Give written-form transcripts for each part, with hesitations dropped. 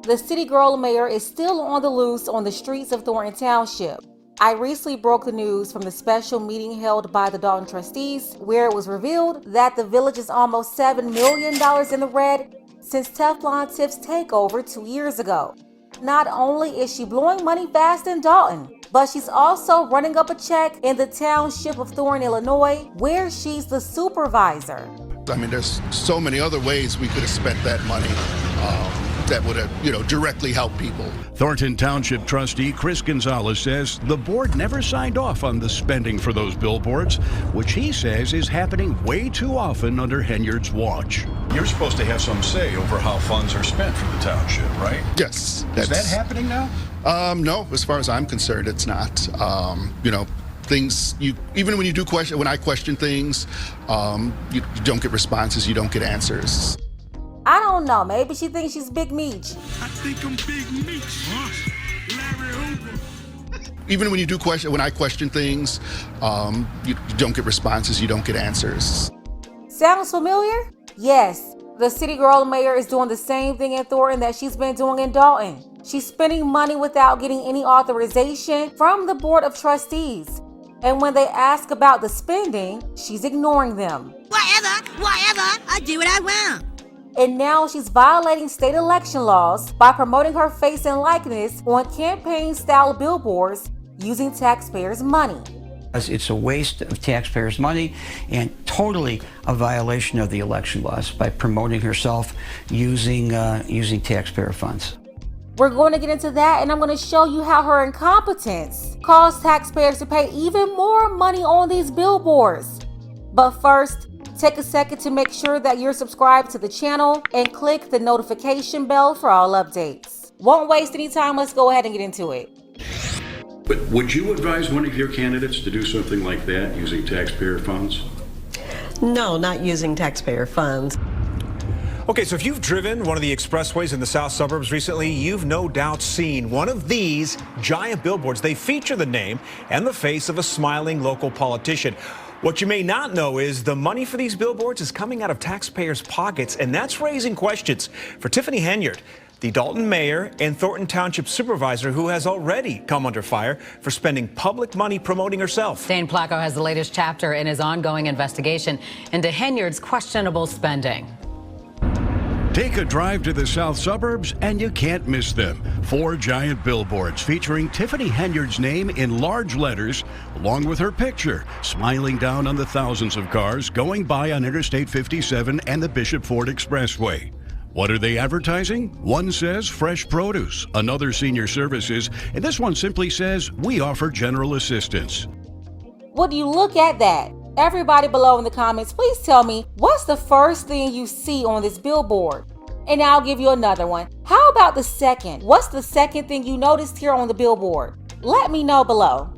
the city girl mayor is still on the loose on the streets of Thornton Township. I recently broke the news from the special meeting held by the Dalton trustees, where it was revealed that the village is almost $7 million in the red since Teflon Tiff's takeover 2 years ago. Not only is she blowing money fast in Dalton, but she's also running up a check in the township of Thornton, Illinois, where she's the supervisor. I mean, there's so many other ways we could have spent that money that would have, directly helped people. Thornton Township trustee Chris Gonzalez says the board never signed off on the spending for those billboards, which he says is happening way too often under Henyard's watch. You're supposed to have some say over how funds are spent for the township, right? Yes. Is that happening now? No, as far as I'm concerned, it's not. Things even when you do question, when I question things, you don't get responses, you don't get answers. I don't know, maybe she thinks she's Big Meech. I think I'm Big Meech. Larry Hoover. Even when you do question, when I question things, you don't get responses, you don't get answers. Sounds familiar? Yes, the city girl mayor is doing the same thing in Thornton that she's been doing in Dalton. She's spending money without getting any authorization from the board of trustees. And when they ask about the spending, she's ignoring them. Whatever, I do what I want. And now she's violating state election laws by promoting her face and likeness on campaign-style billboards using taxpayers' money. It's a waste of taxpayers' money and totally a violation of the election laws by promoting herself using taxpayer funds. We're going to get into that, and I'm going to show you how her incompetence caused taxpayers to pay even more money on these billboards. But first, take a second to make sure that you're subscribed to the channel and click the notification bell for all updates. Won't waste any time, let's go ahead and get into it. But would you advise one of your candidates to do something like that using taxpayer funds? No, not using taxpayer funds. Okay, so if you've driven one of the expressways in the south suburbs recently, you've no doubt seen one of these giant billboards. They feature the name and the face of a smiling local politician. What you may not know is the money for these billboards is coming out of taxpayers' pockets, and that's raising questions for Tiffany Henyard, the Dalton mayor and Thornton Township supervisor, who has already come under fire for spending public money promoting herself. Dane Placco has the latest chapter in his ongoing investigation into Henyard's questionable spending. Take a drive to the south suburbs and you can't miss them. 4 giant billboards featuring Tiffany Henyard's name in large letters, along with her picture, smiling down on the thousands of cars going by on Interstate 57 and the Bishop Ford Expressway. What are they advertising? One says fresh produce, another senior services, and this one simply says we offer general assistance. Would you look at that? Everybody below in the comments, please tell me what's the first thing you see on this billboard? And I'll give you another one. How about the second? What's the second thing you noticed here on the billboard? Let me know below.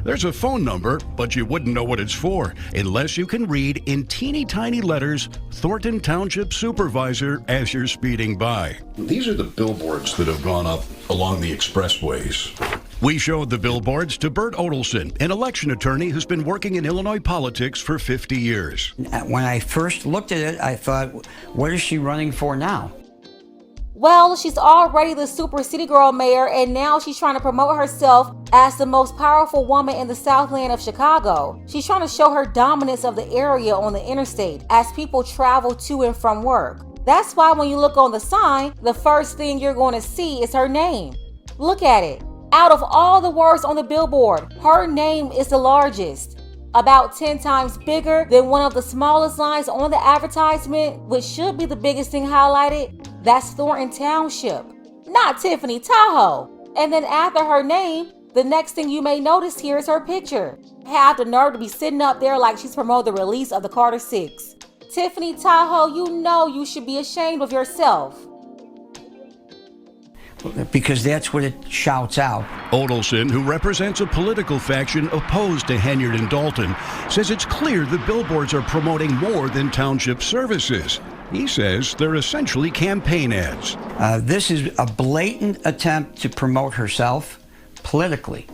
There's a phone number, but you wouldn't know what it's for unless you can read in teeny tiny letters, Thornton Township Supervisor, as you're speeding by. These are the billboards that have gone up along the expressways. We showed the billboards to Bert Odelson, an election attorney who's been working in Illinois politics for 50 years. When I first looked at it, I thought, what is she running for now? Well, she's already the super city girl mayor, and now she's trying to promote herself as the most powerful woman in the Southland of Chicago. She's trying to show her dominance of the area on the interstate as people travel to and from work. That's why when you look on the sign, the first thing you're going to see is her name. Look at it. Out of all the words on the billboard, her name is the largest. About 10 times bigger than one of the smallest lines on the advertisement, which should be the biggest thing highlighted. That's Thornton Township, not Tiffany Tahoe. And then after her name, the next thing you may notice here is her picture. Have the nerve to be sitting up there like she's promoting the release of the Carter 6. Tiffany Tahoe, you know you should be ashamed of yourself. Because that's what it shouts out. Odelson, who represents a political faction opposed to Henyard and Dalton, says it's clear the billboards are promoting more than township services. He says they're essentially campaign ads. This is a blatant attempt to promote herself politically.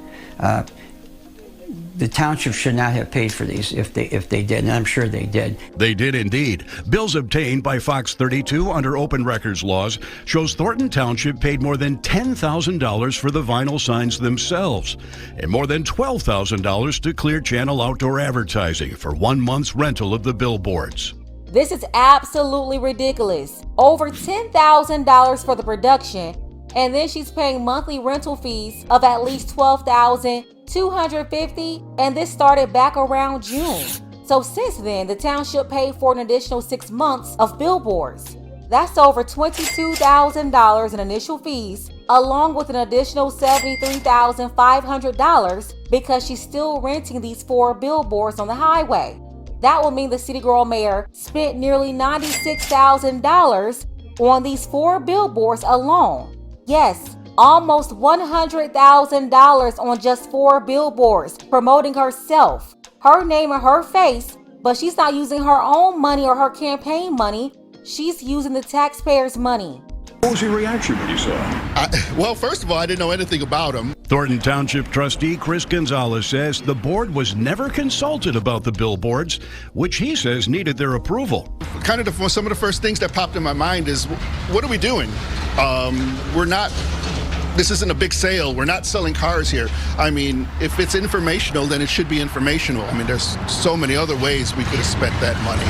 The township should not have paid for these if they did, and I'm sure they did. They did indeed. Bills obtained by Fox 32 under open records laws shows Thornton Township paid more than $10,000 for the vinyl signs themselves and more than $12,000 to Clear Channel Outdoor Advertising for 1 month's rental of the billboards. This is absolutely ridiculous. Over $10,000 for the production, and then she's paying monthly rental fees of at least $12,250, and this started back around June. So since then, the township paid for an additional 6 months of billboards. That's over $22,000 in initial fees, along with an additional $73,500 because she's still renting these 4 billboards on the highway. That will mean the city girl mayor spent nearly $96,000 on these 4 billboards alone. Yes, almost $100,000 on just 4 billboards promoting herself, her name and her face, but she's not using her own money or her campaign money. She's using the taxpayers' money. What was your reaction when you saw it? Well, first of all, I didn't know anything about him. Thornton Township trustee Chris Gonzalez says the board was never consulted about the billboards, which he says needed their approval. Kind of some of the first things that popped in my mind is, what are we doing? This isn't a big sale. We're not selling cars here. I mean, if it's informational, then it should be informational. I mean, there's so many other ways we could have spent that money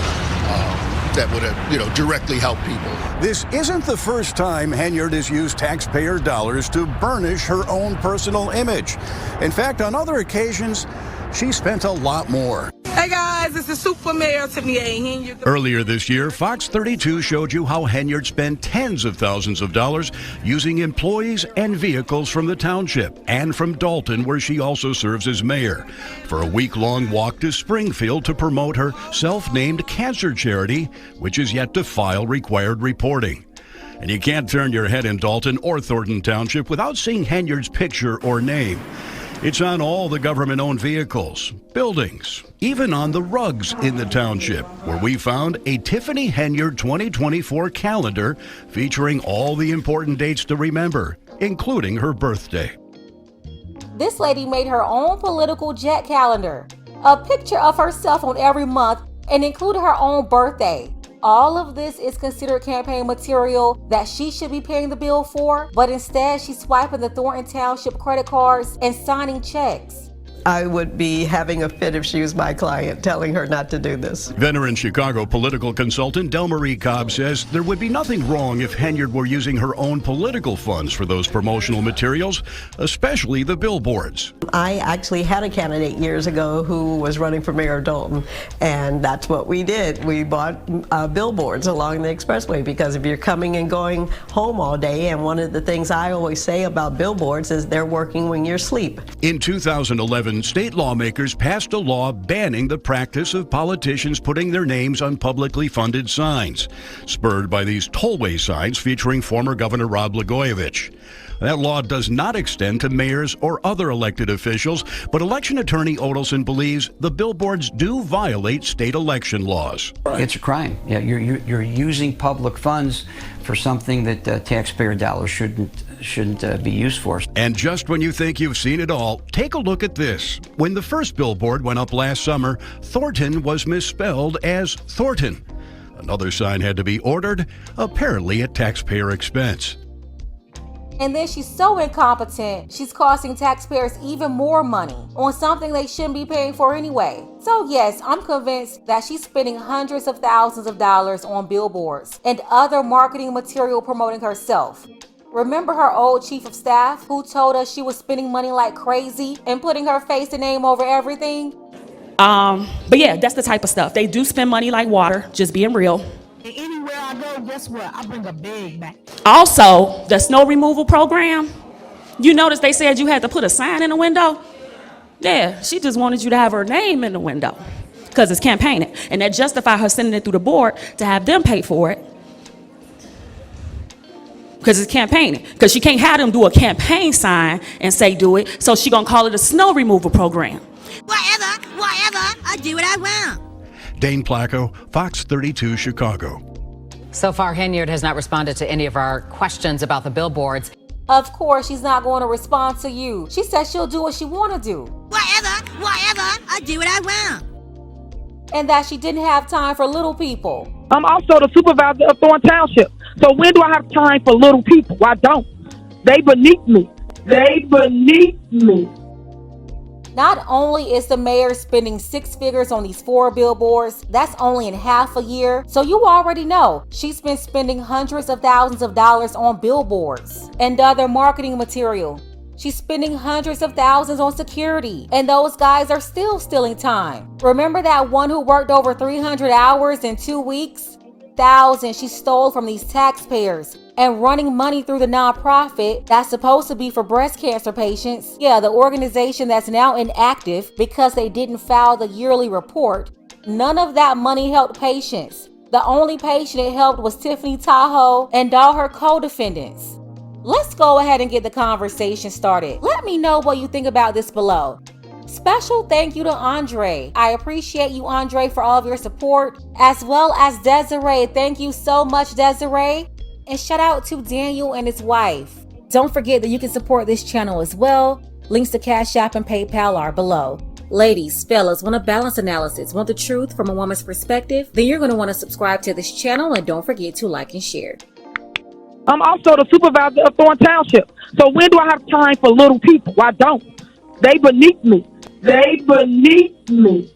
that would have, directly helped people. This isn't the first time Henyard has used taxpayer dollars to burnish her own personal image. In fact, on other occasions, she spent a lot more. Hey guys, this is Super Mayor Tiffany A. Henyard. Earlier this year, Fox 32 showed you how Henyard spent tens of thousands of dollars using employees and vehicles from the township and from Dalton, where she also serves as mayor, for a week-long walk to Springfield to promote her self-named cancer charity, which is yet to file required reporting. And you can't turn your head in Dalton or Thornton Township without seeing Henyard's picture or name. It's on all the government-owned vehicles, buildings, even on the rugs in the township, where we found a Tiffany Henyard 2024 calendar featuring all the important dates to remember, including her birthday. This lady made her own political jet calendar, a picture of herself on every month, and included her own birthday. All of this is considered campaign material that she should be paying the bill for, but instead she's swiping the Thornton Township credit cards and signing checks. I would be having a fit if she was my client, telling her not to do this. Veteran Chicago political consultant Delmarie Cobb says there would be nothing wrong if Henyard were using her own political funds for those promotional materials, especially the billboards. I actually had a candidate years ago who was running for mayor of Dalton, and that's what we did. We bought billboards along the expressway, because if you're coming and going home all day, and one of the things I always say about billboards is they're working when you're asleep. In 2011, state lawmakers passed a law banning the practice of politicians putting their names on publicly funded signs, spurred by these tollway signs featuring former Governor Rod Blagojevich. That law does not extend to mayors or other elected officials, but election attorney Odelson believes the billboards do violate state election laws. It's a crime. Yeah, you're using public funds for something that taxpayer dollars shouldn't be used for. And just when you think you've seen it all, take a look at this. When the first billboard went up last summer, Thornton was misspelled as Thornton. Another sign had to be ordered, apparently at taxpayer expense. And then she's so incompetent, she's costing taxpayers even more money on something they shouldn't be paying for anyway. So yes, I'm convinced that she's spending hundreds of thousands of dollars on billboards and other marketing material promoting herself. Remember her old chief of staff who told us she was spending money like crazy and putting her face and name over everything? But yeah, that's the type of stuff. They do spend money like water, just being real. Anywhere I go, guess what? I bring a bag back. Also, the snow removal program, you notice they said you had to put a sign in the window? Yeah, she just wanted you to have her name in the window because it's campaigning. And that justified her sending it through the board to have them pay for it. Because it's campaigning. Because she can't have them do a campaign sign and say do it, so she gonna call it a snow removal program. Whatever, I do what I want. Dane Placco, Fox 32 Chicago. So far, Henyard has not responded to any of our questions about the billboards. Of course, she's not going to respond to you. She said she'll do what she want to do. Whatever, whatever, I do what I want. And that she didn't have time for little people. I'm also the supervisor of Thorn Township. So when do I have time for little people? I don't. They beneath me. They beneath me. Not only is the mayor spending 6 figures on these 4 billboards, that's only in half a year. So you already know she's been spending hundreds of thousands of dollars on billboards and other marketing material. She's spending hundreds of thousands on security, and those guys are still stealing time. Remember that one who worked over 300 hours in 2 weeks? Thousands she stole from these taxpayers and running money through the nonprofit that's supposed to be for breast cancer patients. Yeah, the organization that's now inactive because they didn't file the yearly report. None of that money helped patients. The only patient it helped was Tiffany Tahoe and all her co-defendants. Let's go ahead and get the conversation started. Let me know what you think about this below. Special thank you to Andre. I appreciate you, Andre, for all of your support, as well as Desiree. Thank you so much, Desiree. And shout out to Daniel and his wife. Don't forget that you can support this channel as well. Links to Cash App and PayPal are below. Ladies, fellas, want a balanced analysis, want the truth from a woman's perspective? Then you're going to want to subscribe to this channel and don't forget to like and share. I'm also the supervisor of Thorn Township. So when do I have time for little people? I don't. They beneath me. They beneath me.